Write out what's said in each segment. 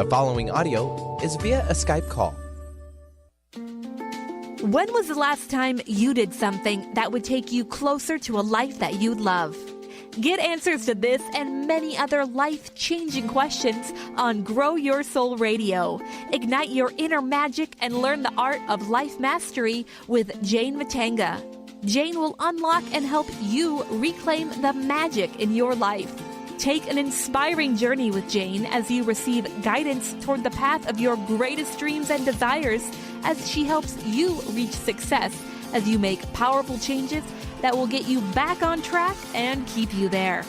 The following audio is via a Skype call. When was the last time you did something that would take you closer to a life that you'd love? Get answers to this and many other life-changing questions on Grow Your Soul Radio. Ignite your inner magic and learn the art of life mastery with Jane Matanga. Jane will unlock and help you reclaim the magic in your life. Take an inspiring journey with Jane as you receive guidance toward the path of your greatest dreams and desires as she helps you reach success as you make powerful changes that will get you back on track and keep you there.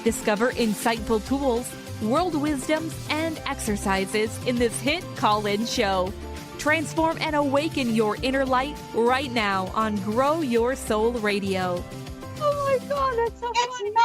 Discover insightful tools, world wisdoms, and exercises in this hit call-in show. Transform and awaken your inner light right now on Grow Your Soul Radio. Oh my God, that's so It's funny. magic.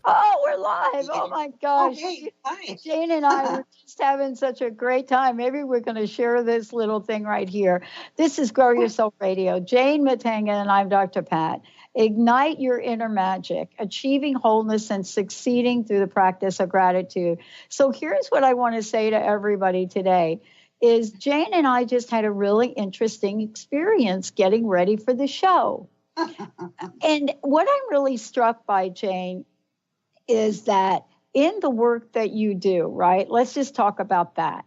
Oh, we're live. Oh my gosh. Okay, hi. Jane and I were just having such a great time. Maybe we're going to share this little thing right here. This is Grow Your Soul Radio. Jane Matanga and I'm Dr. Pat. Ignite your inner magic, achieving wholeness and succeeding through the practice of gratitude. So here's what I want to say to everybody today is Jane and I just had a really interesting experience getting ready for the show. And what I'm really struck by, Jane, is that in the work that you do, right? Let's just talk about that.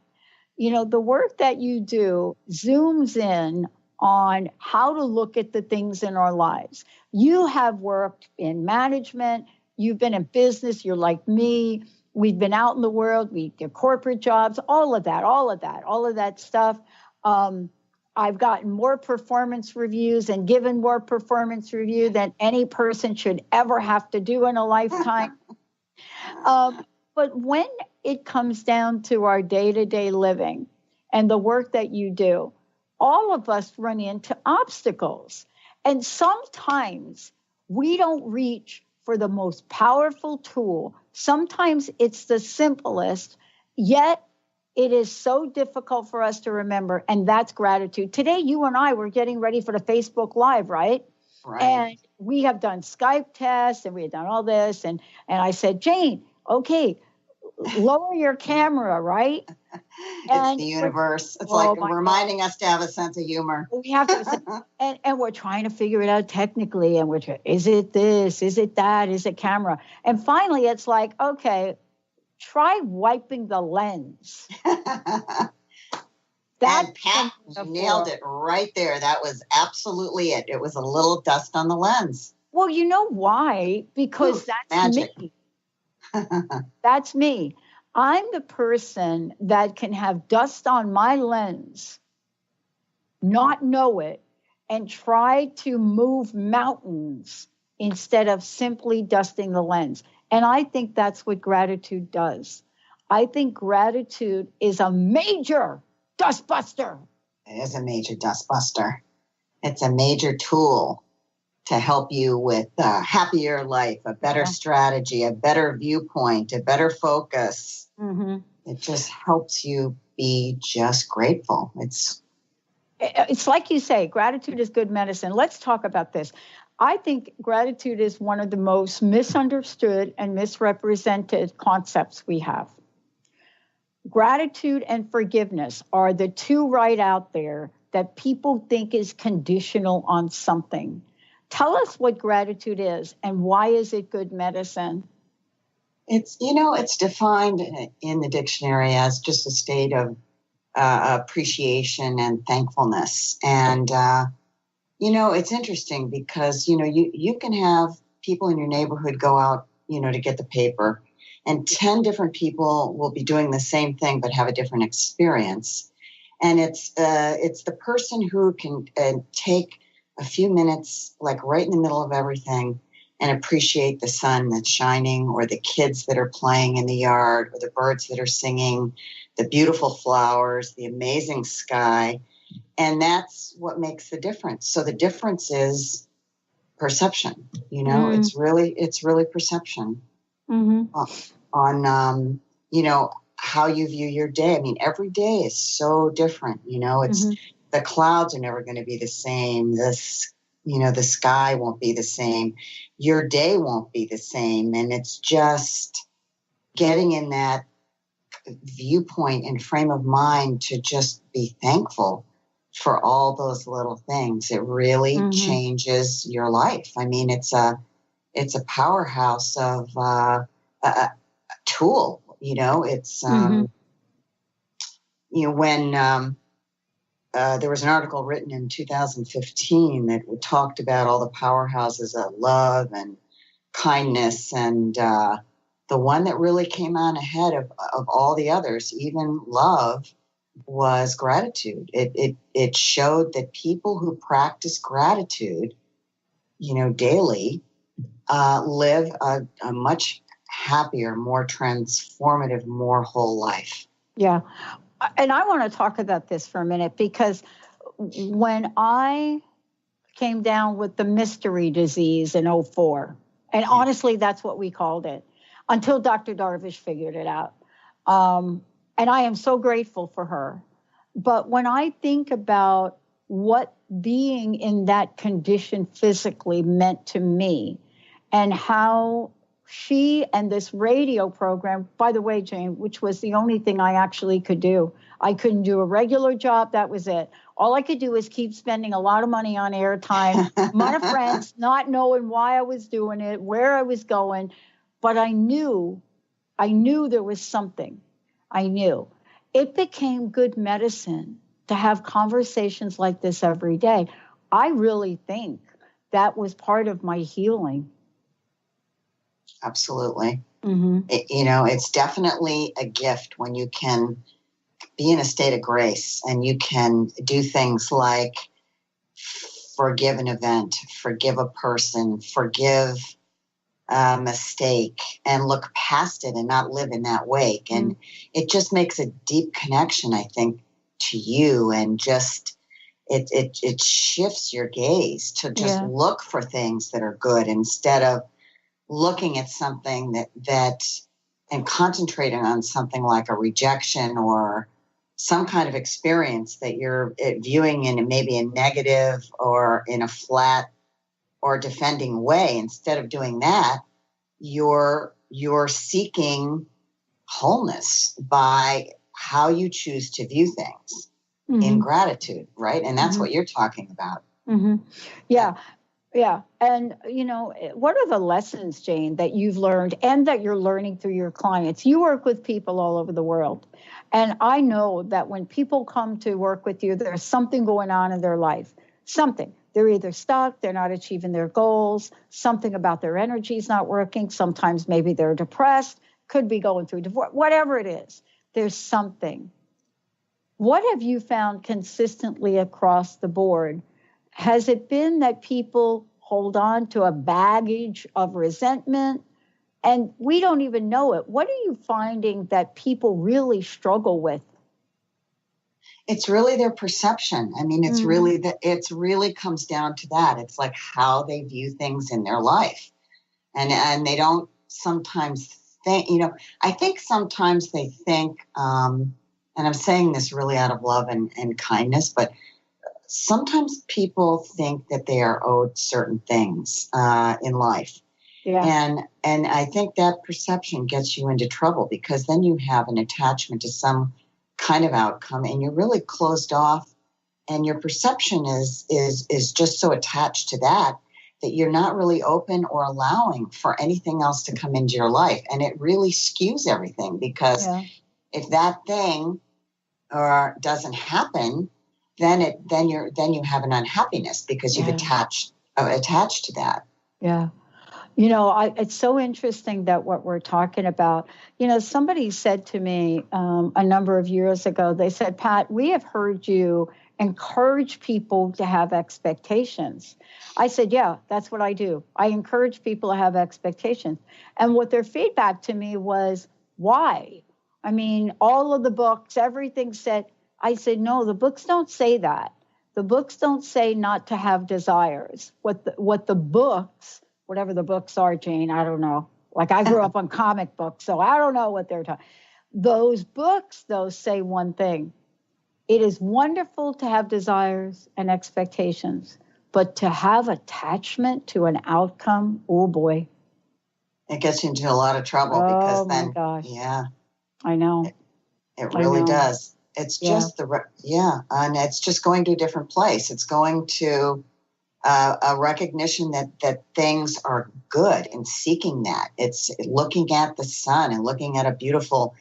You know, the work that you do zooms in on how to look at the things in our lives. You have worked in management. You've been in business. You're like me. We've been out in the world. We do corporate jobs, all of that stuff. I've gotten more performance reviews and given more performance review than any person should ever have to do in a lifetime. But when it comes down to our day-to-day living and the work that you do, all of us run into obstacles. And sometimes we don't reach for the most powerful tool. Sometimes it's the simplest, yet it is so difficult for us to remember, and that's gratitude. Today, you and I were getting ready for the Facebook Live, right? Right. And we have done Skype tests, and we have done all this. And I said, Jane, okay, lower your camera, right? It's the universe. It's like reminding us to have a sense of humor. We have to, and we're trying to figure it out technically. And is it this? Is it that? Is it camera? And finally, it's like, okay, try wiping the lens. And Pat, you nailed it right there. That was absolutely it. It was a little dust on the lens. Well, you know why? Because that's magic. Me. That's me. I'm the person that can have dust on my lens, not know it, and try to move mountains instead of simply dusting the lens. And I think that's what gratitude does. I think gratitude is a major dust buster. It is a major dust buster. It's a major tool to help you with a happier life, a better strategy, a better viewpoint, a better focus. Mm-hmm. It just helps you be just grateful. It's like you say, gratitude is good medicine. Let's talk about this. I think gratitude is one of the most misunderstood and misrepresented concepts we have. Gratitude and forgiveness are the two right out there that people think is conditional on something. Tell us what gratitude is and why is it good medicine? It's defined in the dictionary as just a state of appreciation and thankfulness. And, it's interesting because, you can have people in your neighborhood go out, to get the paper, and 10 different people will be doing the same thing but have a different experience. And it's the person who can take a few minutes, like right in the middle of everything, and appreciate the sun that's shining, or the kids that are playing in the yard, or the birds that are singing, the beautiful flowers, the amazing sky. And that's what makes the difference. So the difference is perception. It's really perception on how you view your day. I mean, every day is so different. The clouds are never going to be the same. The sky won't be the same. Your day won't be the same. And it's just getting in that viewpoint and frame of mind to just be thankful for all those little things. It really changes your life. I mean, it's a powerhouse of a tool. You know, it's when there was an article written in 2015 that talked about all the powerhouses of love and kindness, and the one that really came on ahead of all the others, even love, was gratitude. It showed that people who practice gratitude, daily, live a much happier, more transformative, more whole life. Yeah. And I want to talk about this for a minute, because when I came down with the mystery disease in 2004, and honestly, that's what we called it, until Dr. Darvish figured it out. And I am so grateful for her. But when I think about what being in that condition physically meant to me, and how she and this radio program, by the way, Jane, which was the only thing I actually could do. I couldn't do a regular job. That was it. All I could do was keep spending a lot of money on airtime, a lot of friends, not knowing why I was doing it, where I was going. But I knew there was something. I knew. It became good medicine to have conversations like this every day. I really think that was part of my healing. Absolutely. It's definitely a gift when you can be in a state of grace and you can do things like forgive an event, forgive a person, forgive a mistake, and look past it and not live in that wake. And it just makes a deep connection, I think, to you, and just it shifts your gaze to just look for things that are good instead of looking at something that and concentrating on something like a rejection or some kind of experience that you're viewing in maybe a negative or in a flat or defending way. Instead of doing that, you're seeking wholeness by how you choose to view things in gratitude, right? And that's what you're talking about. Yeah. Yeah. And, what are the lessons, Jane, that you've learned and that you're learning through your clients? You work with people all over the world. And I know that when people come to work with you, there's something going on in their life, something. They're either stuck, they're not achieving their goals, something about their energy is not working. Sometimes maybe they're depressed, could be going through divorce, whatever it is, there's something. What have you found consistently across the board? Has it been that people hold on to a baggage of resentment and we don't even know it? What are you finding that people really struggle with? It's really their perception. I mean, it's really comes down to that. It's like how they view things in their life. And they don't sometimes think, I think sometimes they think, and I'm saying this really out of love and kindness, but sometimes people think that they are owed certain things in life. Yeah. And I think that perception gets you into trouble, because then you have an attachment to some kind of outcome and you're really closed off, and your perception is just so attached to that you're not really open or allowing for anything else to come into your life. And it really skews everything, because if that thing doesn't happen, then you have an unhappiness because you've attached to that. Yeah. It's so interesting that what we're talking about, somebody said to me a number of years ago, they said, Pat, we have heard you encourage people to have expectations. I said, yeah, that's what I do. I encourage people to have expectations. And what their feedback to me was, why? I mean, all of the books, everything said. I said, no, the books don't say that. The books don't say not to have desires. What the books, whatever the books are, Jane, I don't know. Like, I grew up on comic books, so I don't know what they're talking. Those books, though, say one thing. It is wonderful to have desires and expectations, but to have attachment to an outcome, oh boy. It gets you into a lot of trouble, because then, gosh. yeah. I know. It I really know. does. It's Yeah. just and it's just going to a different place. It's going to a recognition that things are good and seeking that. It's looking at the sun and looking at a beautiful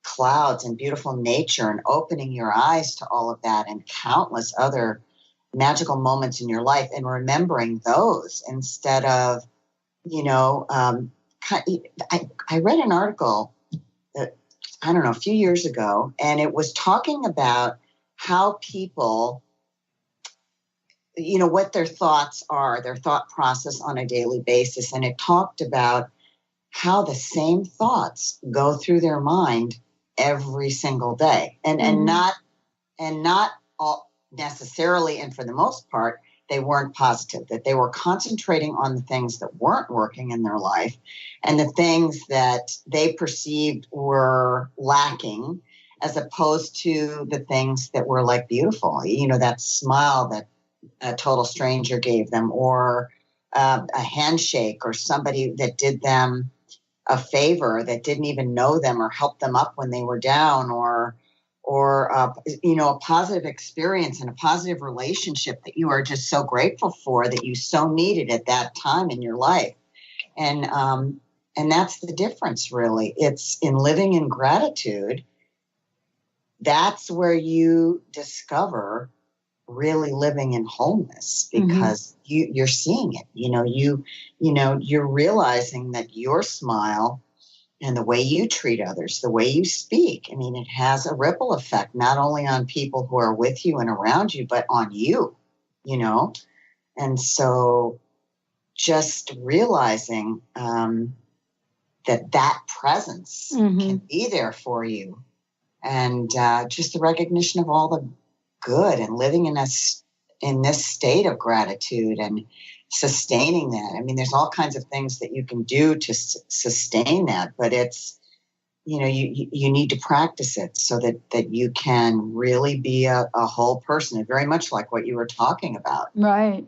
clouds and beautiful nature and opening your eyes to all of that and countless other magical moments in your life and remembering those instead of, I read an article that, I don't know, a few years ago, and it was talking about how people, what their thoughts are, their thought process on a daily basis. And it talked about how the same thoughts go through their mind every single day. And not all necessarily, and for the most part, they weren't positive, that they were concentrating on the things that weren't working in their life and the things that they perceived were lacking, as opposed to the things that were like beautiful, that smile that a total stranger gave them, or a handshake, or somebody that did them a favor that didn't even know them or helped them up when they were down, or a positive experience and a positive relationship that you are just so grateful for, that you so needed at that time in your life. And that's the difference, really. It's in living in gratitude. That's where you discover really living in wholeness, because you're seeing it. You're realizing that your smile and the way you treat others, the way you speak, it has a ripple effect, not only on people who are with you and around you, but on you, And so just realizing that presence can be there for you, and just the recognition of all the good, and living in this state of gratitude and sustaining that. There's all kinds of things that you can do to sustain that, but it's, you need to practice it so that you can really be a whole person, and very much like what you were talking about. Right.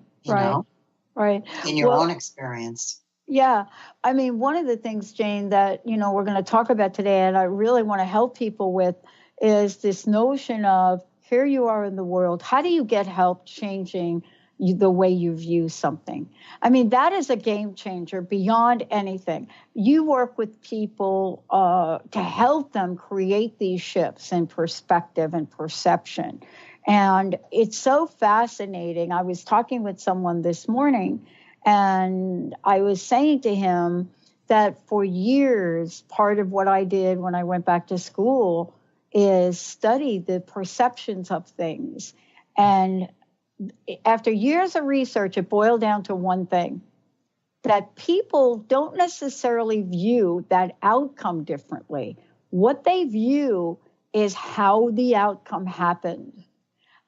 Right. In your own experience. Yeah. One of the things, Jane, that, we're going to talk about today, and I really want to help people with, is this notion of, here you are in the world. How do you get help changing the way you view something? That is a game changer beyond anything. You work with people to help them create these shifts in perspective and perception. And it's so fascinating. I was talking with someone this morning, and I was saying to him that for years, part of what I did when I went back to school is study the perceptions of things. And after years of research, it boiled down to one thing, that people don't necessarily view that outcome differently. What they view is how the outcome happened.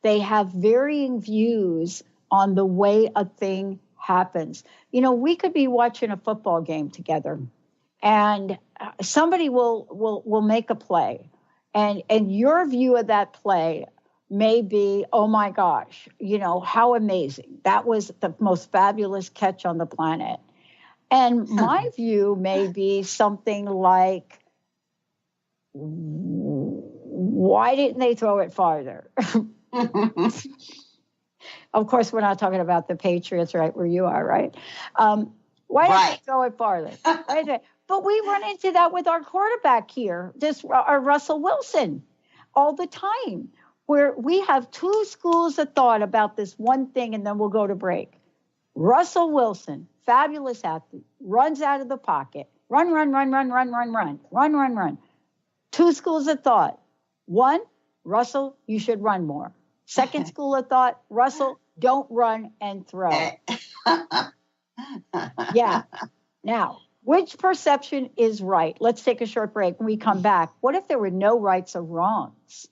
They have varying views on the way a thing happens. We could be watching a football game together, and somebody will make a play. And your view of that play may be, oh my gosh, how amazing. That was the most fabulous catch on the planet. And my view may be something like, why didn't they throw it farther? Of course, we're not talking about the Patriots, right, where you are, right? Why didn't they throw it farther? Right? But we run into that with our quarterback here, our Russell Wilson, all the time, where we have two schools of thought about this one thing, and then we'll go to break. Russell Wilson, fabulous athlete, runs out of the pocket. Run. Two schools of thought. One, Russell, you should run more. Second school of thought, Russell, don't run and throw. Yeah. Now, which perception is right? Let's take a short break. When we come back, what if there were no rights or wrongs?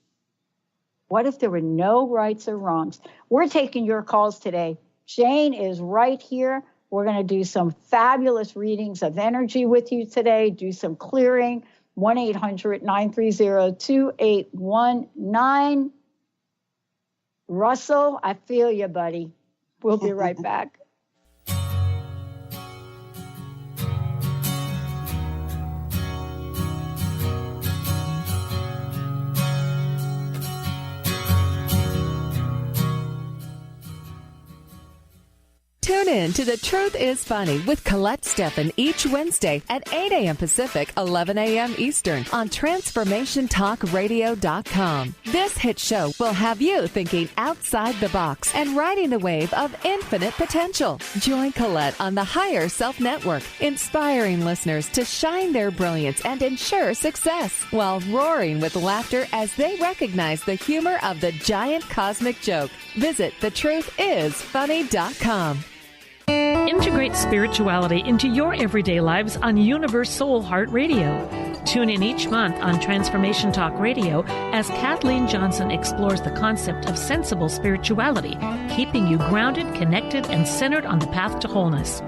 What if there were no rights or wrongs? We're taking your calls today. Jane is right here. We're going to do some fabulous readings of energy with you today, do some clearing. 1-800-930-2819. Russell, I feel you, buddy. We'll be right back. Tune in to The Truth is Funny with Colette Steffen each Wednesday at 8 a.m. Pacific, 11 a.m. Eastern on TransformationTalkRadio.com. This hit show will have you thinking outside the box and riding the wave of infinite potential. Join Colette on the Higher Self Network, inspiring listeners to shine their brilliance and ensure success while roaring with laughter as they recognize the humor of the giant cosmic joke. Visit thetruthисfunny.com. Integrate spirituality into your everyday lives on Universe Soul Heart Radio. Tune in each month on Transformation Talk Radio as Kathleen Johnson explores the concept of sensible spirituality, keeping you grounded, connected, and centered on the path to wholeness.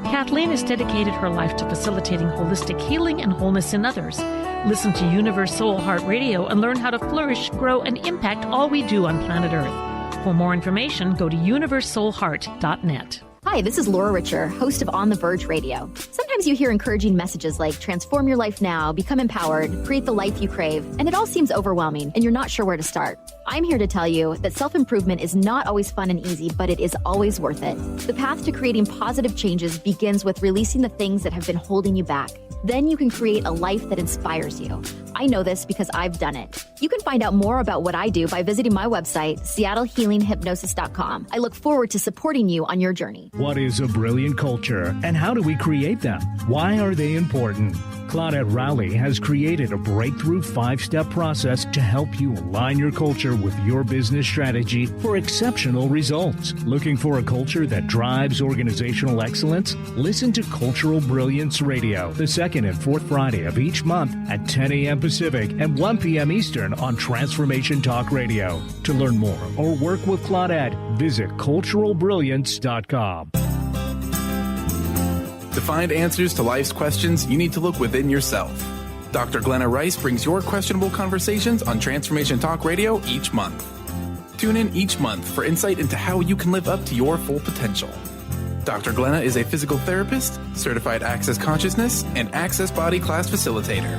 Kathleen has dedicated her life to facilitating holistic healing and wholeness in others. Listen to Universe Soul Heart Radio and learn how to flourish, grow, and impact all we do on planet Earth. For more information, go to universesoulheart.net. Hi, this is Laura Richer, host of On the Verge Radio. Sometimes you hear encouraging messages like transform your life now, become empowered, create the life you crave, and it all seems overwhelming and you're not sure where to start. I'm here to tell you that self-improvement is not always fun and easy, but it is always worth it. The path to creating positive changes begins with releasing the things that have been holding you back. Then you can create a life that inspires you. I know this because I've done it. You can find out more about what I do by visiting my website, seattlehealinghypnosis.com. I look forward to supporting you on your journey. What is a brilliant culture, and how do we create them? Why are they important? Claudette Rowley has created a breakthrough 5-step process to help you align your culture with your business strategy for exceptional results. Looking for a culture that drives organizational excellence? Listen to Cultural Brilliance Radio, the second and fourth Friday of each month at 10 a.m. Pacific and 1 p.m. Eastern on Transformation Talk Radio. To learn more or work with Claudette, visit culturalbrilliance.com. To find answers to life's questions, you need to look within yourself. Dr. Glenna Rice brings your questionable conversations on Transformation Talk Radio each month. Tune in each month for insight into how you can live up to your full potential. Dr. Glenna is a physical therapist, certified Access Consciousness, and Access Body Class facilitator.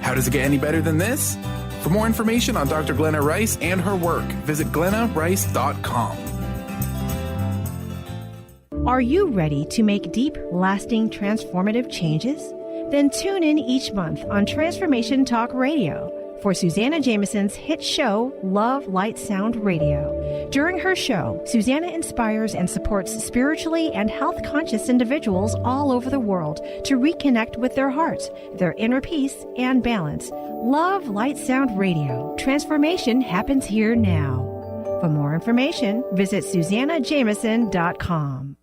How does it get any better than this? For more information on Dr. Glenna Rice and her work, visit glennarice.com. Are you ready to make deep, lasting, transformative changes? Then tune in each month on Transformation Talk Radio for Susanna Jameson's hit show, Love, Light, Sound Radio. During her show, Susanna inspires and supports spiritually and health-conscious individuals all over the world to reconnect with their hearts, their inner peace, and balance. Love, Light, Sound Radio. Transformation happens here now. For more information, visit SusannaJameson.com.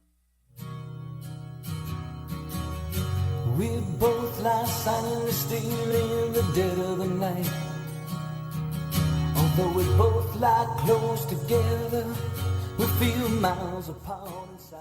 We both lie silently still in the dead of the night. Although we both lie close together, we feel miles apart inside.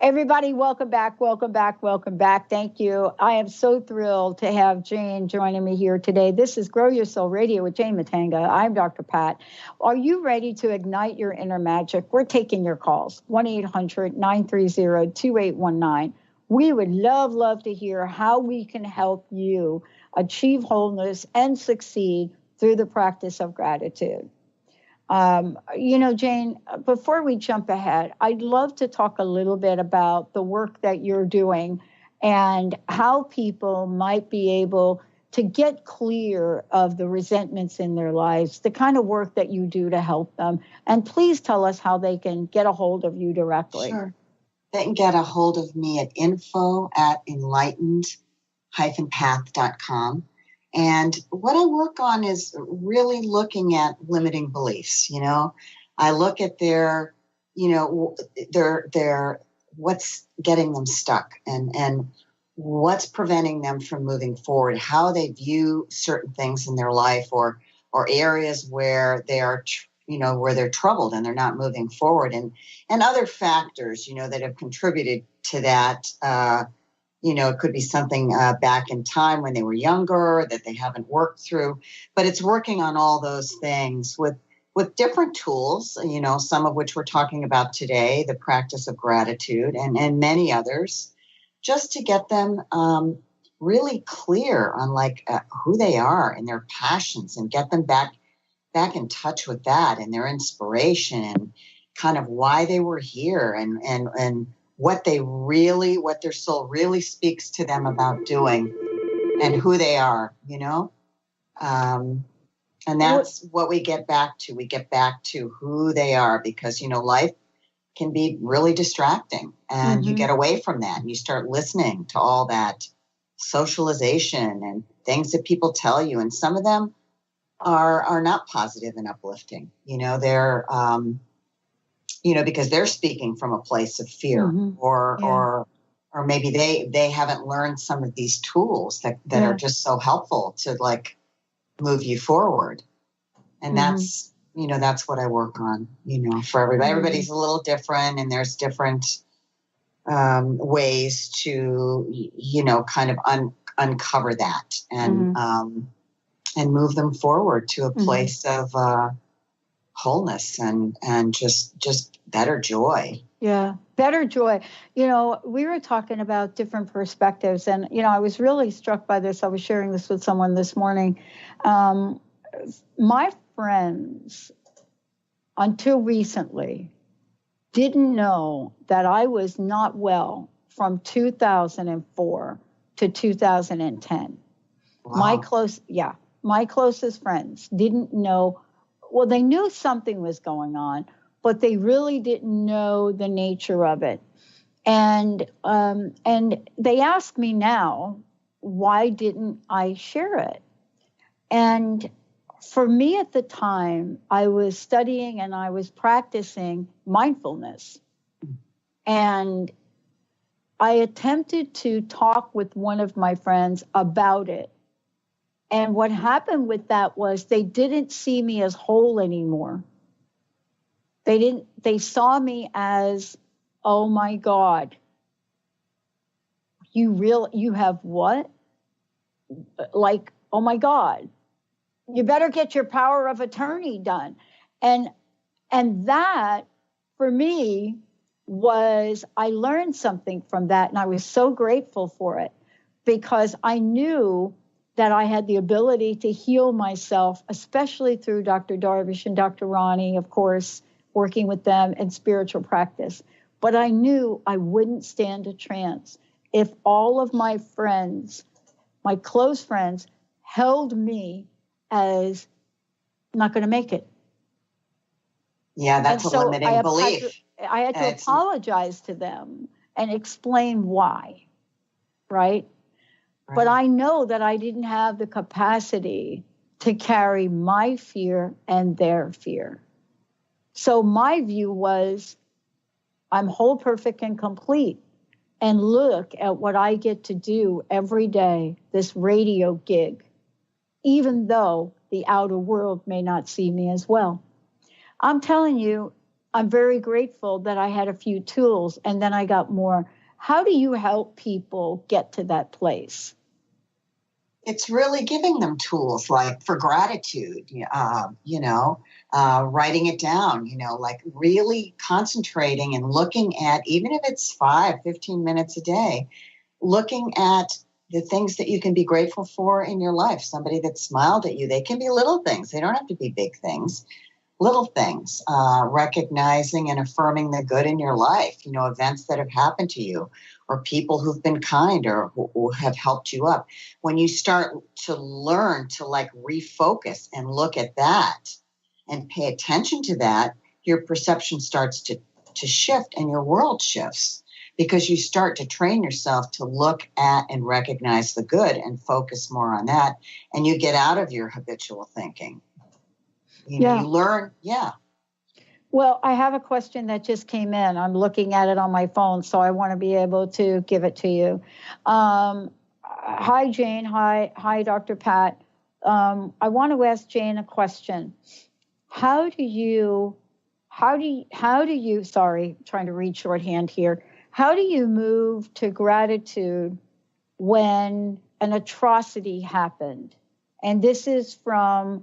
Everybody, welcome back, welcome back, welcome back. Thank you. I am so thrilled to have Jane joining me here today. This is Grow Your Soul Radio with Jane Matanga. I'm Dr. Pat. Are you ready to ignite your inner magic? We're taking your calls, 1-800-930-2819. We would love to hear how we can help you achieve wholeness and succeed through the practice of gratitude. Jane, before we jump ahead, I'd love to talk a little bit about the work that you're doing and how people might be able to get clear of the resentments in their lives, the kind of work that you do to help them. And please tell us how they can get a hold of you directly. Sure. They can get a hold of me at info@enlightened-path.com. And what I work on is really looking at limiting beliefs. I look at their what's getting them stuck and what's preventing them from moving forward, how they view certain things in their life or areas where they are where they're troubled and they're not moving forward, and other factors, that have contributed to that. It could be something back in time when they were younger that they haven't worked through, but it's working on all those things with different tools, some of which we're talking about today, the practice of gratitude and many others, just to get them really clear on who they are and their passions and get them back in touch with that and their inspiration kind of why they were here and what their soul really speaks to them about doing and who they are, and that's what we get back to. We get back to who they are because, life can be really distracting and you get away from that and you start listening to all that socialization and things that people tell you. And some of them are not positive and uplifting. They're, because they're speaking from a place of fear or maybe they haven't learned some of these tools that are just so helpful to like move you forward. And that's what I work on, for everybody. Everybody's a little different and there's different ways to, kind of uncover that and move them forward to a place of wholeness and just better joy. Yeah, better joy. We were talking about different perspectives, and, I was really struck by this. I was sharing this with someone this morning. My friends, until recently, didn't know that I was not well from 2004 to 2010. Wow. My closest friends didn't know. Well, they knew something was going on, but they really didn't know the nature of it. And they ask me now, why didn't I share it? And for me at the time, I was studying and I was practicing mindfulness. And I attempted to talk with one of my friends about it. And what happened with that was they didn't see me as whole anymore. They saw me as, oh my God, you have what? Like, oh my God, you better get your power of attorney done. And that for me was, I learned something from that. And I was so grateful for it because I knew that I had the ability to heal myself, especially through Dr. Darvish and Dr. Ronnie, of course, working with them in spiritual practice. But I knew I wouldn't stand a chance if all of my friends, my close friends, held me as not going to make it. Yeah, that's a limiting belief. I had to apologize to them and explain why, right? But I know that I didn't have the capacity to carry my fear and their fear. So my view was, I'm whole, perfect, and complete. And look at what I get to do every day, this radio gig, even though the outer world may not see me as well. I'm telling you, I'm very grateful that I had a few tools and then I got more. How do you help people get to that place? It's really giving them tools like for gratitude, writing it down, like really concentrating and looking at, even if it's 5-15 minutes a day, looking at the things that you can be grateful for in your life. Somebody that smiled at you, they can be little things. They don't have to be big things. Little things, recognizing and affirming the good in your life, events that have happened to you or people who've been kind or who have helped you up. When you start to learn to like refocus and look at that and pay attention to that, your perception starts to shift and your world shifts because you start to train yourself to look at and recognize the good and focus more on that. And you get out of your habitual thinking. You learn. Yeah. Well, I have a question that just came in. I'm looking at it on my phone, so I want to be able to give it to you. Hi, Jane. Hi, Dr. Pat. I want to ask Jane a question. How do you, sorry, trying to read shorthand here. How do you move to gratitude when an atrocity happened? And this is from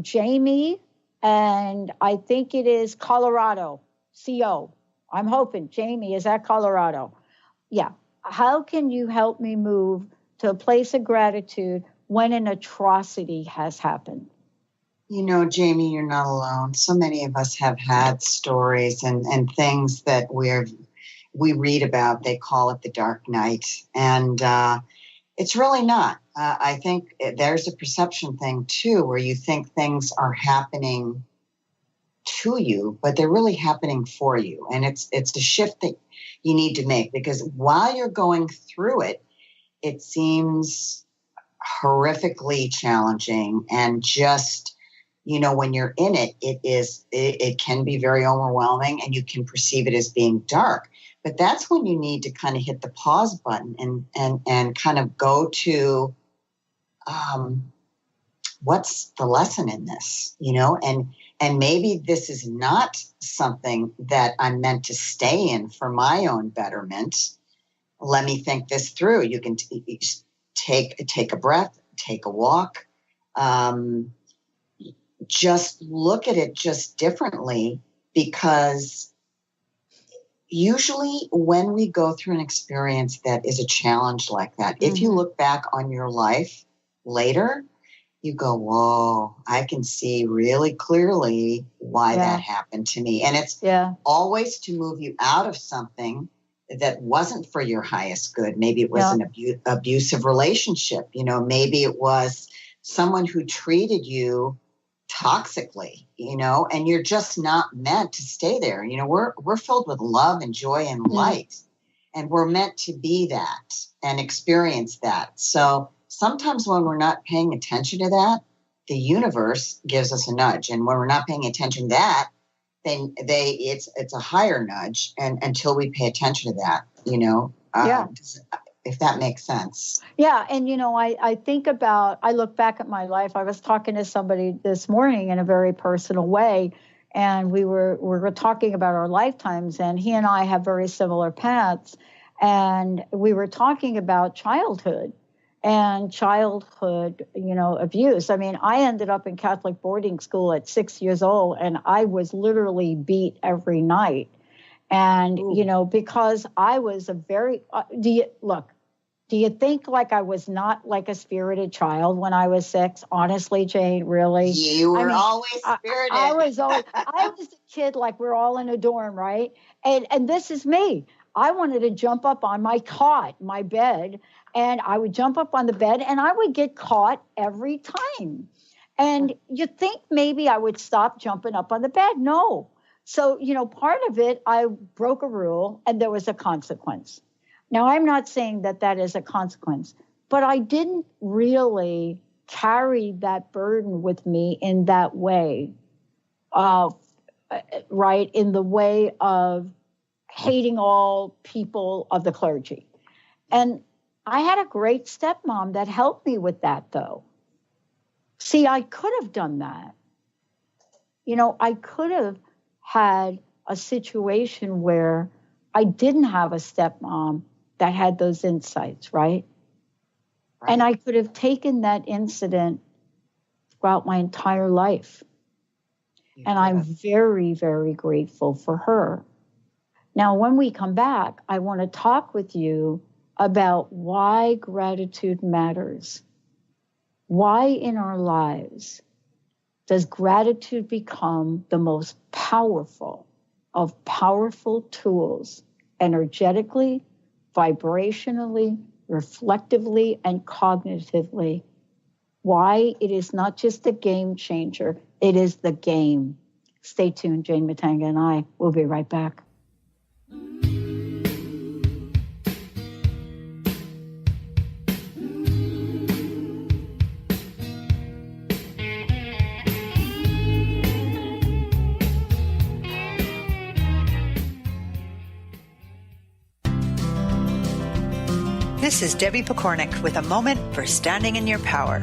Jamie, and I think it is Colorado, CO. I'm hoping Jamie is at Colorado. Yeah. How can you help me move to a place of gratitude when an atrocity has happened? You know, Jamie, you're not alone. So many of us have had stories and things that we read about. They call it the dark night. And it's really not. I think there's a perception thing, too, where you think things are happening to you, but they're really happening for you. And it's the shift that you need to make, because while you're going through it, it seems horrifically challenging, and just, you know, when you're in it, it can be very overwhelming, and you can perceive it as being dark. But that's when you need to kind of hit the pause button and kind of go to what's the lesson in this, you know, and maybe this is not something that I'm meant to stay in for my own betterment. Let me think this through. You can take a breath, take a walk, just look at it just differently, because usually when we go through an experience that is a challenge like that, if you look back on your life later, you go, whoa, I can see really clearly why that happened to me. And it's always to move you out of something that wasn't for your highest good. Maybe it was an abusive relationship. You know, maybe it was someone who treated you toxically, you know, and you're just not meant to stay there. You know, we're filled with love and joy and light, and we're meant to be that and experience that. So sometimes when we're not paying attention to that, the universe gives us a nudge. And when we're not paying attention to that, then it's a higher nudge, and until we pay attention to that, you know, if that makes sense. Yeah. And, you know, I look back at my life. I was talking to somebody this morning in a very personal way, and we were talking about our lifetimes, and he and I have very similar paths. And we were talking about childhood, you know, abuse. I mean, I ended up in Catholic boarding school at 6 years old, and I was literally beat every night. And, you know, because I was a very, do you think like I was not like a spirited child when I was 6? Honestly, Jane, really? You were always spirited. I was a kid, like we're all in a dorm, right? And this is me. I wanted to jump up on my cot, my bed, and I would jump up on the bed and I would get caught every time. And you think maybe I would stop jumping up on the bed? No. So, you know, part of it, I broke a rule and there was a consequence. Now, I'm not saying that that is a consequence, but I didn't really carry that burden with me in that way, right? In the way of hating all people of the clergy. And I had a great stepmom that helped me with that, though. See, I could have done that. You know, I could have had a situation where I didn't have a stepmom that had those insights, right? And I could have taken that incident throughout my entire life. And I'm very, very grateful for her. Now, when we come back, I want to talk with you about why gratitude matters. Why in our lives does gratitude become the most powerful of powerful tools, energetically, vibrationally, reflectively, and cognitively? Why it is not just a game changer, it is the game. Stay tuned. Jane Matanga and I will be right back. This is Debbie Pokornik with a moment for standing in your power.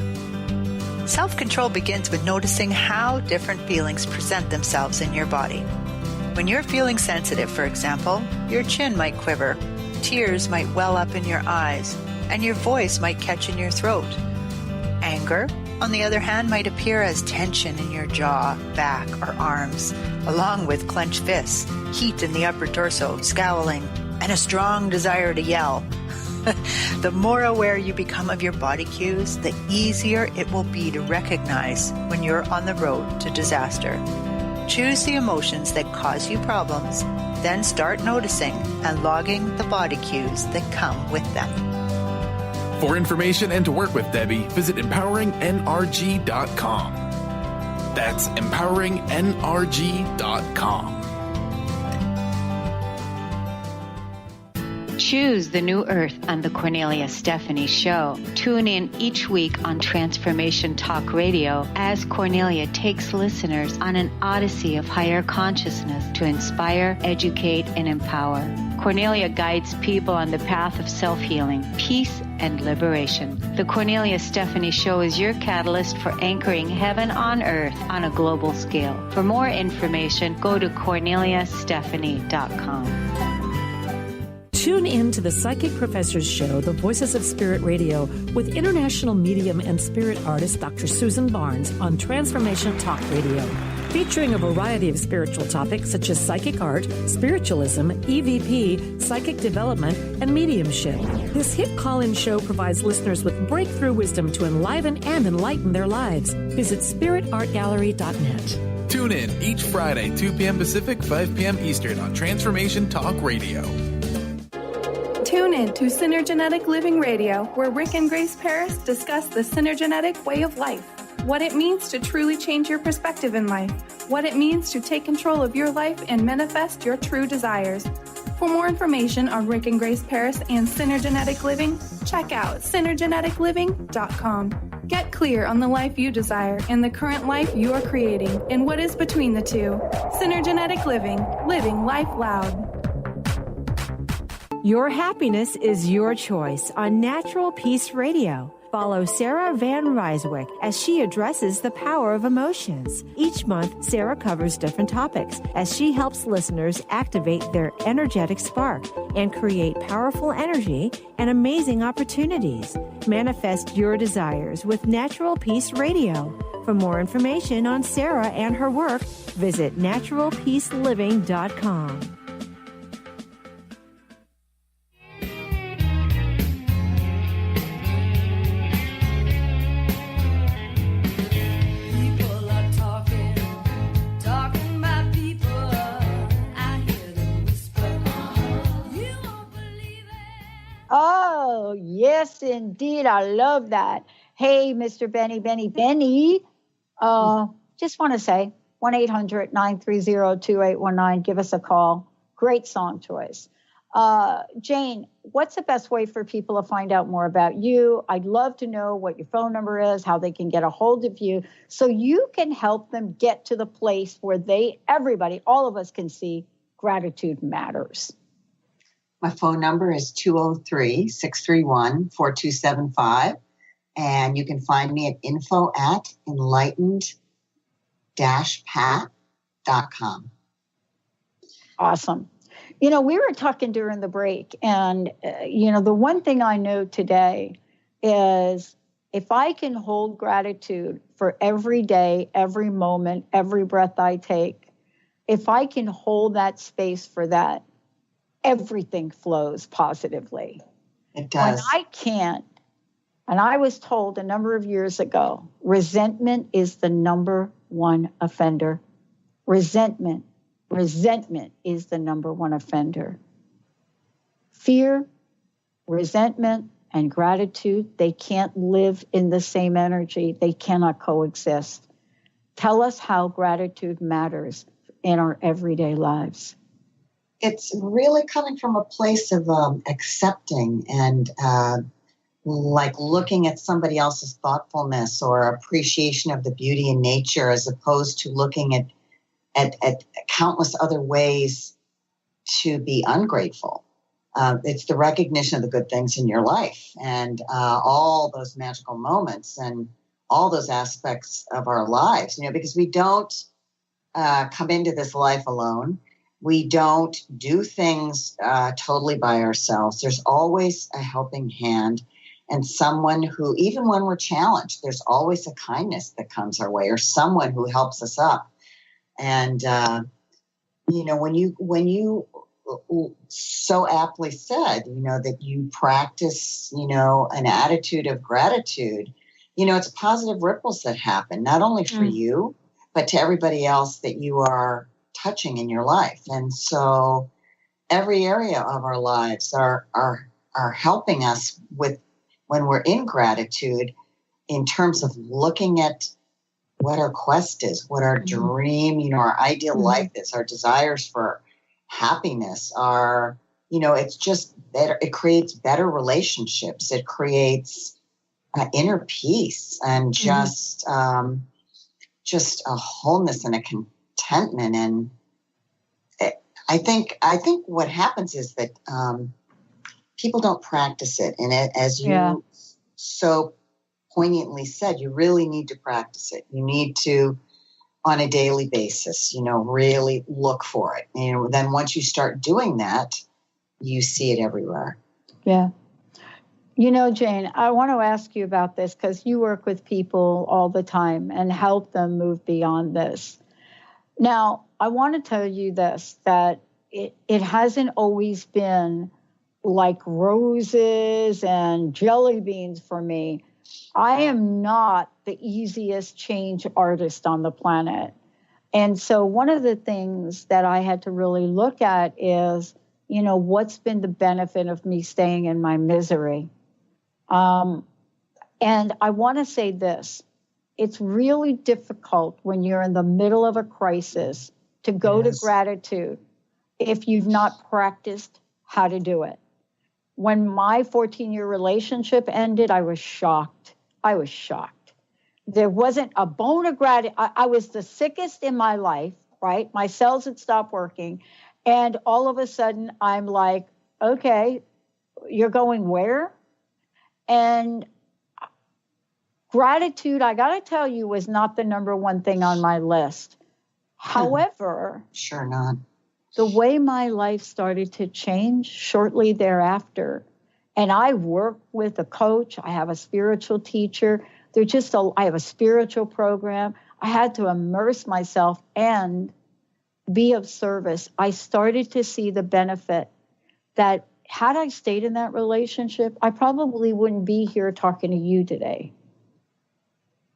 Self-control begins with noticing how different feelings present themselves in your body. When you're feeling sensitive, for example, your chin might quiver, tears might well up in your eyes, and your voice might catch in your throat. Anger, on the other hand, might appear as tension in your jaw, back, or arms, along with clenched fists, heat in the upper torso, scowling, and a strong desire to yell. The more aware you become of your body cues, the easier it will be to recognize when you're on the road to disaster. Choose the emotions that cause you problems, then start noticing and logging the body cues that come with them. For information and to work with Debbie, visit empoweringnrg.com. That's empoweringnrg.com. Choose the new earth on the Cornelia Stephanie Show. Tune in each week on Transformation Talk Radio as Cornelia takes listeners on an odyssey of higher consciousness to inspire, educate, and empower. Cornelia guides people on the path of self-healing, peace, and liberation. The Cornelia Stephanie Show is your catalyst for anchoring heaven on earth on a global scale. For more information, go to corneliastephanie.com. Tune in to the Psychic Professors Show, The Voices of Spirit Radio, with international medium and spirit artist Dr. Susan Barnes on Transformation Talk Radio, featuring a variety of spiritual topics such as psychic art, spiritualism, EVP, psychic development, and mediumship. This hit call-in show provides listeners with breakthrough wisdom to enliven and enlighten their lives. Visit spiritartgallery.net. Tune in each Friday, 2 p.m. Pacific, 5 p.m. Eastern on Transformation Talk Radio. Tune in to Synergenetic Living Radio, where Rick and Grace Paris discuss the synergenetic way of life, what it means to truly change your perspective in life, what it means to take control of your life and manifest your true desires. For more information on Rick and Grace Paris and Synergenetic Living, check out synergeticliving.com. Get clear on the life you desire and the current life you are creating and what is between the two. Synergenetic Living, living life loud. Your happiness is your choice on Natural Peace Radio. Follow Sarah Van Ryswick as she addresses the power of emotions. Each month, Sarah covers different topics as she helps listeners activate their energetic spark and create powerful energy and amazing opportunities. Manifest your desires with Natural Peace Radio. For more information on Sarah and her work, visit naturalpeaceliving.com. Oh, yes, indeed. I love that. Hey, Mr. Benny. Just want to say 1-800-930-2819. Give us a call. Great song choice. Jane, what's the best way for people to find out more about you? I'd love to know what your phone number is, how they can get a hold of you, so you can help them get to the place where everybody, all of us can see gratitude matters. My phone number is 203-631-4275. And you can find me at info@enlightened-pat.com. Awesome. We were talking during the break, and, the one thing I know today is if I can hold gratitude for every day, every moment, every breath I take, if I can hold that space for that, everything flows positively. It does. When I can't, and I was told a number of years ago, resentment is the number one offender. Resentment is the number one offender. Fear, resentment, and gratitude, they can't live in the same energy. They cannot coexist. Tell us how gratitude matters in our everyday lives. It's really coming from a place of accepting and like looking at somebody else's thoughtfulness or appreciation of the beauty in nature, as opposed to looking at countless other ways to be ungrateful. It's the recognition of the good things in your life and all those magical moments and all those aspects of our lives, because we don't come into this life alone. We don't do things totally by ourselves. There's always a helping hand and someone who, even when we're challenged, there's always a kindness that comes our way or someone who helps us up. And, when you so aptly said, that you practice, an attitude of gratitude. It's positive ripples that happen, not only for you, but to everybody else that you are touching in your life. And so every area of our lives are helping us with when we're in gratitude in terms of looking at what our quest is, what our dream, our ideal life is, our desires for happiness are, it's just better. It creates better relationships. It creates inner peace and just a wholeness and a contentment. And I think what happens is that people don't practice it. And as you so poignantly said, you really need to practice it. You need to, on a daily basis, really look for it. Then once you start doing that, you see it everywhere. Yeah. Jane, I want to ask you about this because you work with people all the time and help them move beyond this. Now, I want to tell you this, that it hasn't always been like roses and jelly beans for me. I am not the easiest change artist on the planet. And so one of the things that I had to really look at is, what's been the benefit of me staying in my misery? And I want to say this. It's really difficult when you're in the middle of a crisis to go to gratitude if you've not practiced how to do it. When my 14-year relationship ended, I was shocked. There wasn't a bone of gratitude. I was the sickest in my life, right? My cells had stopped working. And all of a sudden, I'm like, okay, you're going where? And gratitude, I got to tell you, was not the number one thing on my list. However, sure not. The way my life started to change shortly thereafter, and I work with a coach, I have a spiritual teacher, I have a spiritual program. I had to immerse myself and be of service. I started to see the benefit that had I stayed in that relationship, I probably wouldn't be here talking to you today.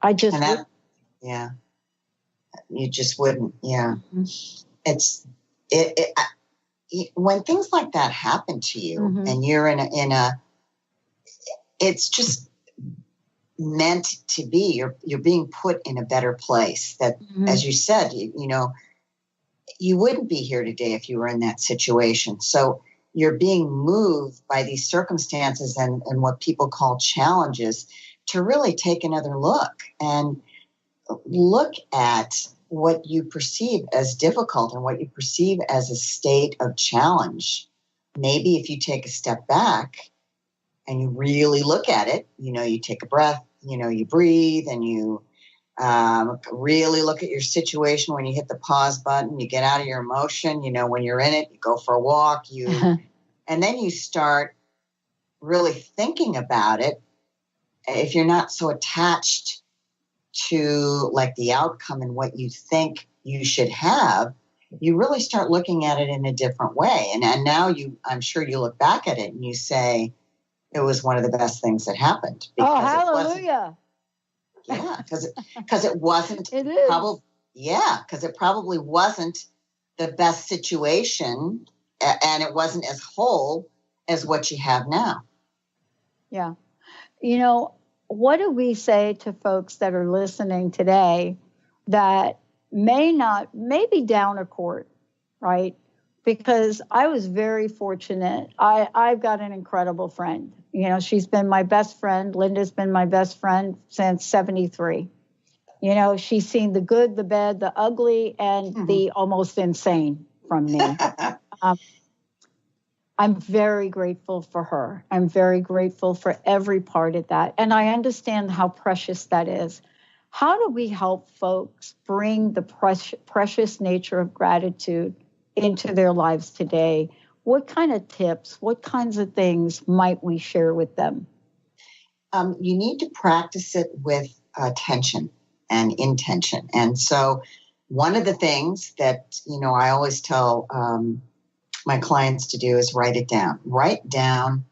You just wouldn't. Yeah. It's when things like that happen to you and you're in a it's just meant to be. You're being put in a better place. That, as you said, you wouldn't be here today if you were in that situation. So you're being moved by these circumstances and what people call challenges to really take another look and look at what you perceive as difficult and what you perceive as a state of challenge. Maybe if you take a step back and you really look at it, you take a breath, you breathe and you really look at your situation. When you hit the pause button, you get out of your emotion, when you're in it, you go for a walk, and then you start really thinking about it. If you're not so attached to like the outcome and what you think you should have, you really start looking at it in a different way. And now I'm sure you look back at it and you say, it was one of the best things that happened. Oh, hallelujah. Because it wasn't. It is. Because it probably wasn't the best situation and it wasn't as whole as what you have now. Yeah. What do we say to folks that are listening today that may be down a court, right? Because I was very fortunate. I've got an incredible friend. She's been my best friend. Linda's been my best friend since 73. She's seen the good, the bad, the ugly, and the almost insane from me. I'm very grateful for her. I'm very grateful for every part of that. And I understand how precious that is. How do we help folks bring the precious nature of gratitude into their lives today? What kind of tips, what kinds of things might we share with them? You need to practice it with attention and intention. And so one of the things that, I always tell my clients to do is write it down. Write down,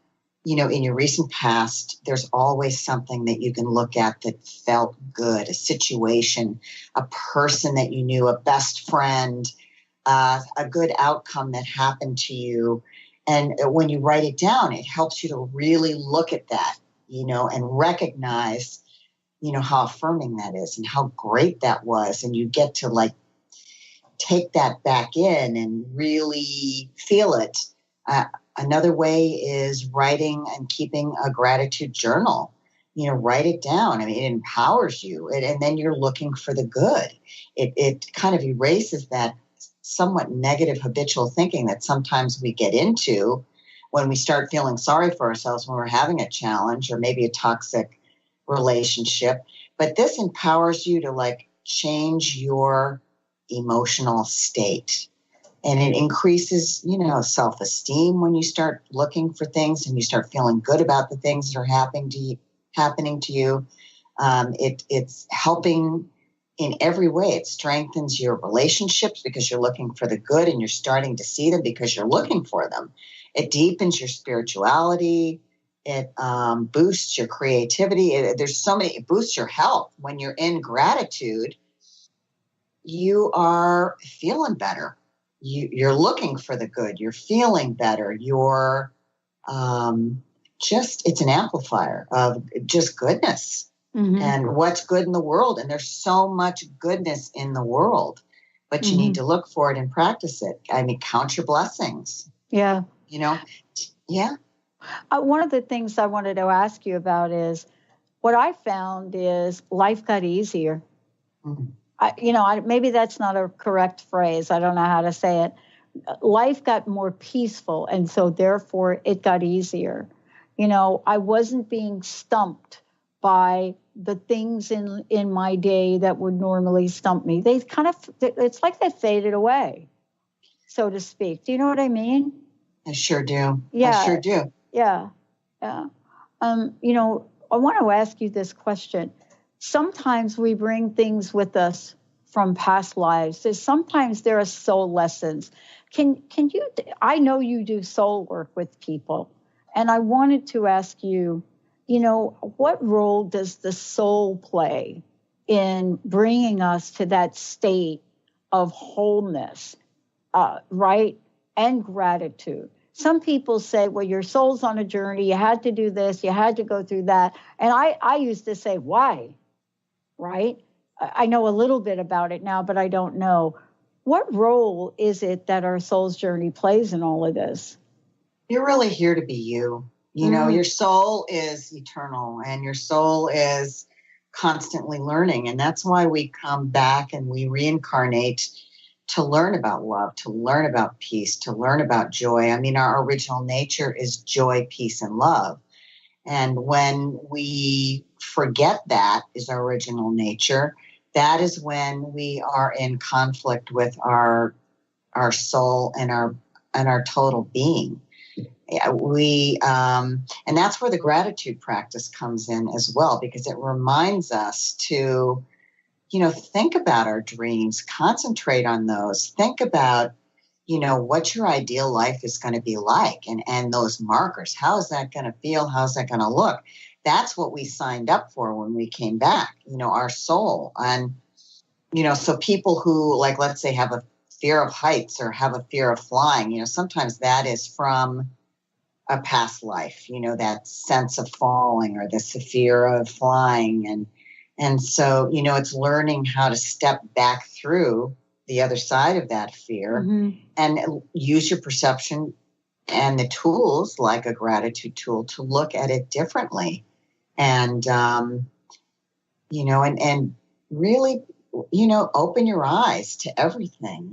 in your recent past, there's always something that you can look at that felt good, a situation, a person that you knew, a best friend, a good outcome that happened to you. And when you write it down, it helps you to really look at that, and recognize, how affirming that is and how great that was. And you get to take that back in and really feel it. Another way is writing and keeping a gratitude journal. Write it down. I mean, it empowers you. And then you're looking for the good. It kind of erases that somewhat negative habitual thinking that sometimes we get into when we start feeling sorry for ourselves when we're having a challenge or maybe a toxic relationship. But this empowers you to change your emotional state. And it increases, self-esteem when you start looking for things and you start feeling good about the things that are happening to you. It's helping in every way. It strengthens your relationships because you're looking for the good and you're starting to see them because you're looking for them. It deepens your spirituality. It boosts your creativity. It boosts your health. When you're in gratitude, you are feeling better. You're looking for the good. You're feeling better. You're it's an amplifier of just goodness and what's good in the world. And there's so much goodness in the world, but you need to look for it and practice it. I mean, count your blessings. Yeah. Yeah. One of the things I wanted to ask you about is what I found is life got easier. Maybe that's not a correct phrase. I don't know how to say it. Life got more peaceful, and so therefore it got easier. I wasn't being stumped by the things in my day that would normally stump me. It's like they faded away, so to speak. Do you know what I mean? I sure do. Yeah. I sure do. Yeah. Yeah. I want to ask you this question. Sometimes we bring things with us from past lives. Sometimes there are soul lessons. Can you, I know you do soul work with people, and I wanted to ask you, what role does the soul play in bringing us to that state of wholeness, right, and gratitude? Some people say, well, your soul's on a journey. You had to do this. You had to go through that. And I used to say, why? Right? I know a little bit about it now, but I don't know. What role is it that our soul's journey plays in all of this? You're really here to be you. Your soul is eternal and your soul is constantly learning. And that's why we come back and we reincarnate to learn about love, to learn about peace, to learn about joy. I mean, our original nature is joy, peace, and love. And when we forget that is our original nature, that is when we are in conflict with our soul and our total being. And that's where the gratitude practice comes in as well, because it reminds us to, think about our dreams, concentrate on those, think about, what your ideal life is going to be like and those markers. How is that going to feel? How's that going to look? That's what we signed up for when we came back, our soul. And, so people who, let's say, have a fear of heights or have a fear of flying, sometimes that is from a past life, that sense of falling or the fear of flying. And so, it's learning how to step back through the other side of that fear and use your perception and the tools like a gratitude tool to look at it differently. And, and really, open your eyes to everything,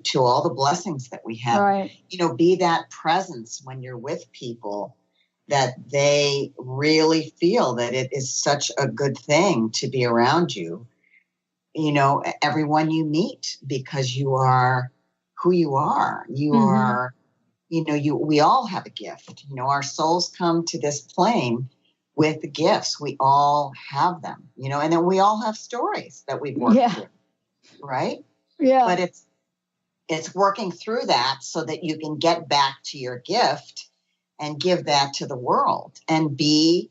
to all the blessings that we have, right. Be that presence when you're with people that they really feel that it is such a good thing to be around you, everyone you meet, because you are who you are. You are, we all have a gift. Our souls come to this plane with the gifts. We all have them, and then we all have stories that we've worked through, right? Yeah. But it's working through that so that you can get back to your gift and give that to the world and be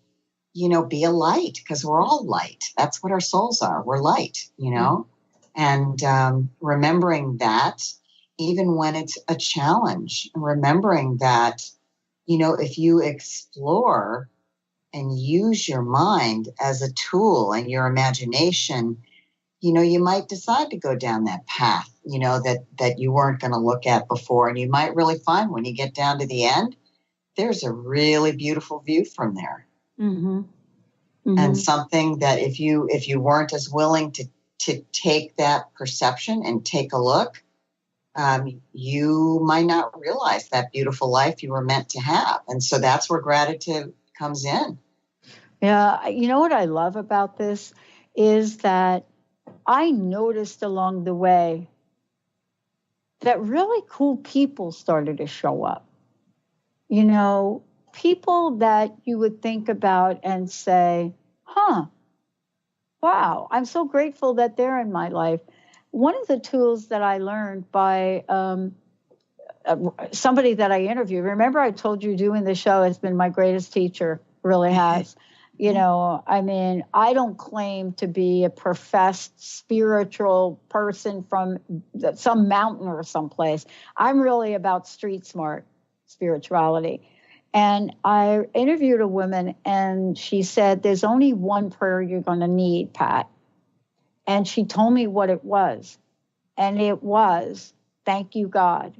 a light, because we're all light. That's what our souls are. We're light, and remembering that even when it's a challenge, remembering that, if you explore and use your mind as a tool and your imagination, you might decide to go down that path, that you weren't going to look at before. And you might really find when you get down to the end, there's a really beautiful view from there. Mm-hmm. Mm-hmm. And something that if you weren't as willing to take that perception and take a look, you might not realize that beautiful life you were meant to have. And so that's where gratitude comes in. Yeah. You know what I love about this is that I noticed along the way that really cool people started to show up. People that you would think about and say, wow, I'm so grateful that they're in my life. One of the tools that I learned by somebody that I interviewed, remember I told you doing the show has been my greatest teacher, really has. I don't claim to be a professed spiritual person from some mountain or someplace. I'm really about street smart spirituality. And I interviewed a woman, and she said, there's only one prayer you're going to need, Pat. And she told me what it was. And it was, thank you, God.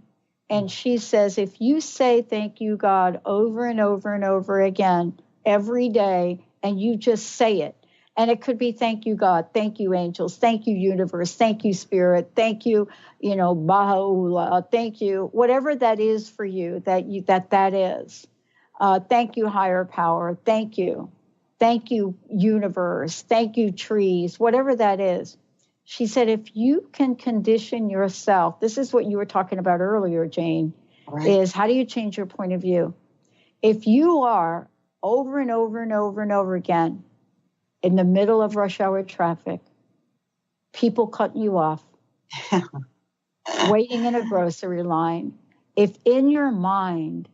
And she says, if you say thank you, God, over and over and over again, every day, and you just say it, and it could be thank you, God, thank you, angels, thank you, universe, thank you, spirit, thank you, Baha'u'llah, thank you, whatever that is for you, that is. Thank you, higher power. Thank you. Thank you, universe. Thank you, trees, whatever that is. She said, if you can condition yourself, this is what you were talking about earlier, Jane, right, is how do you change your point of view? If you are over and over and over and over again in the middle of rush hour traffic, people cutting you off, waiting in a grocery line, if in your mind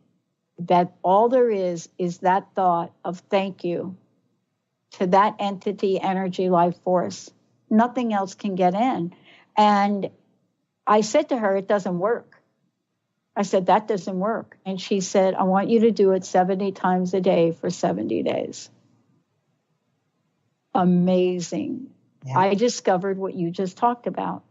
that all there is that thought of thank you to that entity, energy, life force, nothing else can get in. And I said to her, it doesn't work. I said, that doesn't work. And she said, I want you to do it 70 times a day for 70 days. Amazing. Yeah. I discovered what you just talked about.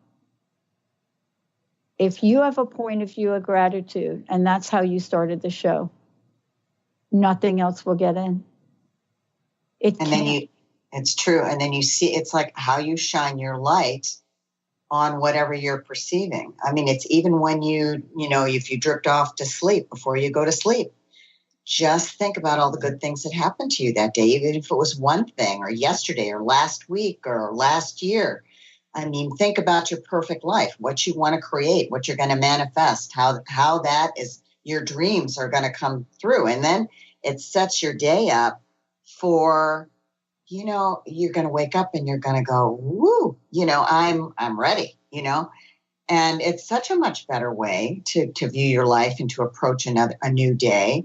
If you have a point of view of gratitude, and that's how you started the show, nothing else will get in. It's true. And then you see, it's like how you shine your light on whatever you're perceiving. I mean, it's even when if you drift off to sleep before you go to sleep, just think about all the good things that happened to you that day, even if it was one thing or yesterday or last week or last year. I mean, think about your perfect life, what you want to create, what you're going to manifest, how that is, your dreams are going to come through. And then it sets your day up for, you're going to wake up and you're going to go, woo, I'm ready, and it's such a much better way to view your life and to approach a new day,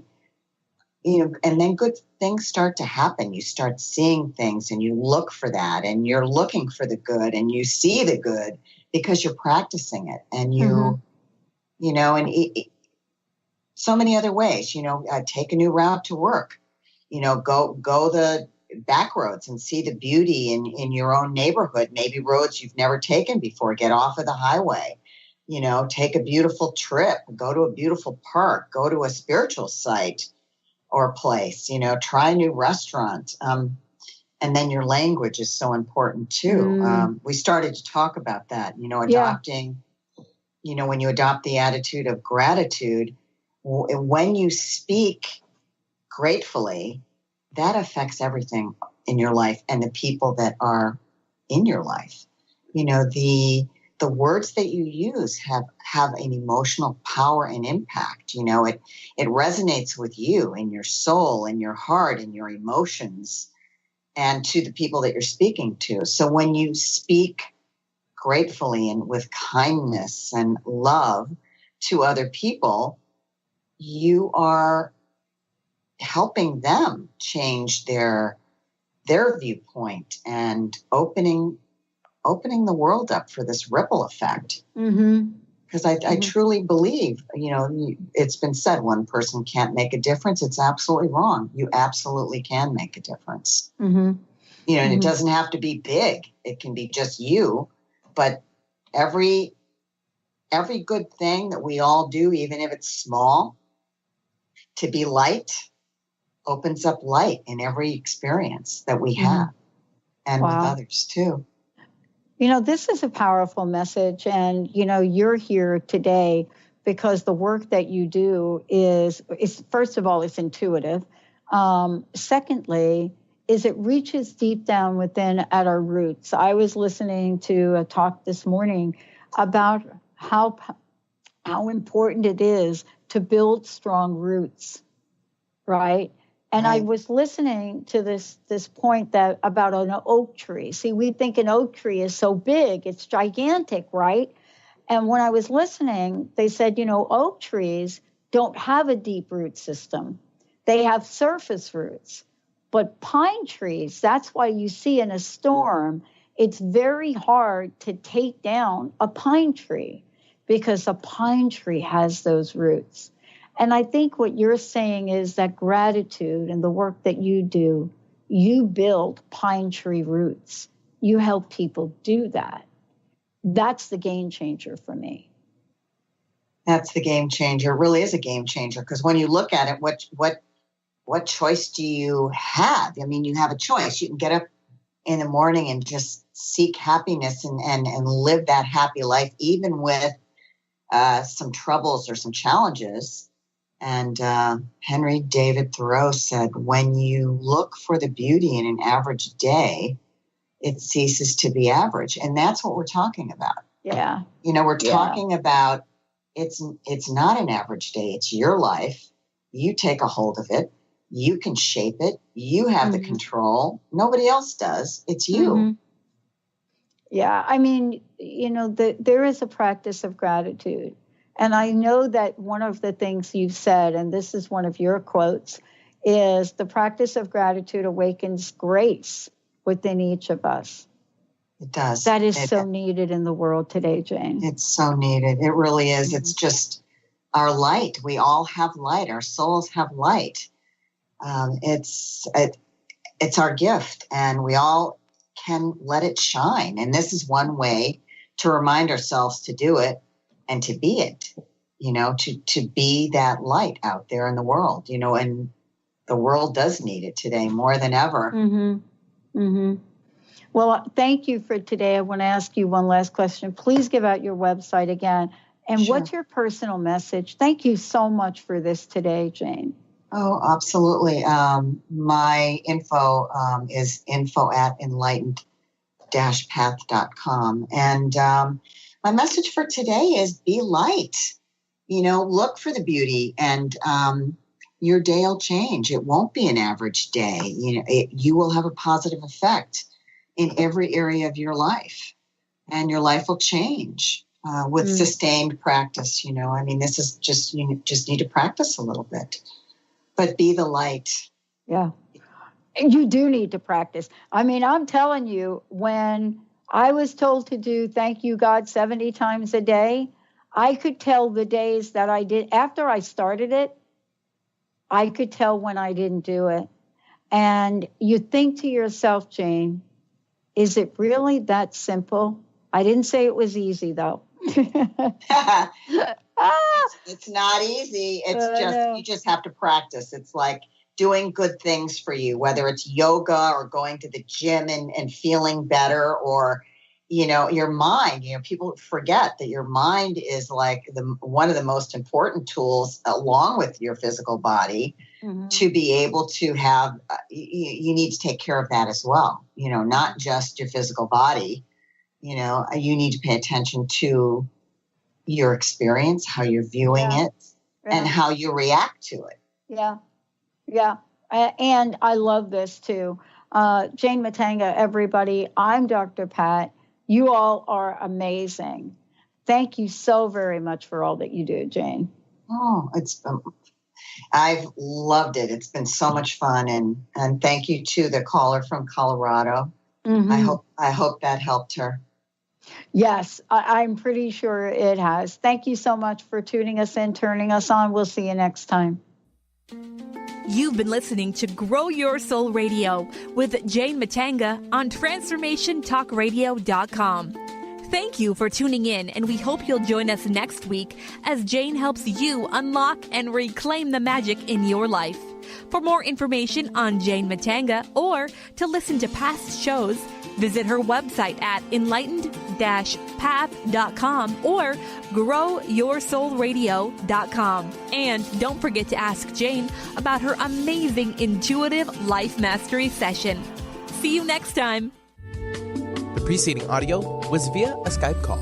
and then good things start to happen. You start seeing things and you look for that and you're looking for the good and you see the good because you're practicing it and so many other ways, take a new route to work, go the back roads and see the beauty in your own neighborhood, maybe roads you've never taken before, get off of the highway, take a beautiful trip, go to a beautiful park, go to a spiritual site or place, try a new restaurant. And then your language is so important too. We started to talk about that, adopting, when you adopt the attitude of gratitude, when you speak gratefully, that affects everything in your life and the people that are in your life. The words that you use have an emotional power and impact. It resonates with you and your soul and your heart and your emotions and to the people that you're speaking to. So when you speak gratefully and with kindness and love to other people, you are helping them change their viewpoint and opening the world up for this ripple effect. Because I truly believe, it's been said, one person can't make a difference. It's absolutely wrong. You absolutely can make a difference. And it doesn't have to be big. It can be just you. But every good thing that we all do, even if it's small, to be light opens up light in every experience that we have and with others too. This is a powerful message. And, you're here today because the work that you do is first of all, it's intuitive. Secondly, is it reaches deep down within at our roots. I was listening to a talk this morning about how important it is to build strong roots, right? And I was listening to this point that about an oak tree. See, we think an oak tree is so big, it's gigantic, right? And when I was listening, they said, oak trees don't have a deep root system. They have surface roots. But pine trees, that's why you see in a storm, it's very hard to take down a pine tree because a pine tree has those roots. And I think what you're saying is that gratitude and the work that you do, you build pine tree roots. You help people do that. That's the game changer for me. That's the game changer. It really is a game changer because when you look at it, what choice do you have? I mean, you have a choice. You can get up in the morning and just seek happiness and live that happy life, even with some troubles or some challenges. And Henry David Thoreau said, when you look for the beauty in an average day, it ceases to be average. And that's what we're talking about. Yeah. We're talking about it's not an average day. It's your life. You take a hold of it. You can shape it. You have the control. Nobody else does. It's you. Yeah. I mean, there is a practice of gratitude. And I know that one of the things you've said, and this is one of your quotes, is the practice of gratitude awakens grace within each of us. It does. That is so needed in the world today, Jane. It's so needed. It really is. It's just our light. We all have light. Our souls have light. It's our gift, and we all can let it shine. And this is one way to remind ourselves to do it. And to be it, to be that light out there in the world, and the world does need it today more than ever. Well, thank you for today. I want to ask you one last question. Please give out your website again. And what's your personal message? Thank you so much for this today, Jane. Oh, absolutely. My info is info@enlightened-path.com. And my message for today is be light. Look for the beauty, and your day will change. It won't be an average day. You will have a positive effect in every area of your life, and your life will change with sustained practice. This is just, you just need to practice a little bit, but be the light. Yeah. You do need to practice. I'm telling you, when I was told to do thank you, God, 70 times a day, I could tell the days that I did. After I started it, I could tell when I didn't do it. And you think to yourself, Jane, is it really that simple? I didn't say it was easy, though. It's not easy. You just have to practice. It's like doing good things for you, whether it's yoga or going to the gym and feeling better, or, your mind. People forget that your mind is like one of the most important tools, along with your physical body, to be able to have, you need to take care of that as well. Not just your physical body. You need to pay attention to your experience, how you're viewing it, and how you react to it. Yeah. Yeah. And I love this too. Jane Matanga, everybody, I'm Dr. Pat. You all are amazing. Thank you so very much for all that you do, Jane. Oh, I've loved it. It's been so much fun, and thank you to the caller from Colorado. Mm-hmm. I hope that helped her. Yes, I'm pretty sure it has. Thank you so much for tuning us in, turning us on. We'll see you next time. You've been listening to Grow Your Soul Radio with Jane Matanga on TransformationTalkRadio.com. Thank you for tuning in, and we hope you'll join us next week as Jane helps you unlock and reclaim the magic in your life. For more information on Jane Matanga or to listen to past shows, visit her website at enlightened-path.com or growyoursoulradio.com. And don't forget to ask Jane about her amazing intuitive life mastery session. See you next time. The preceding audio was via a Skype call.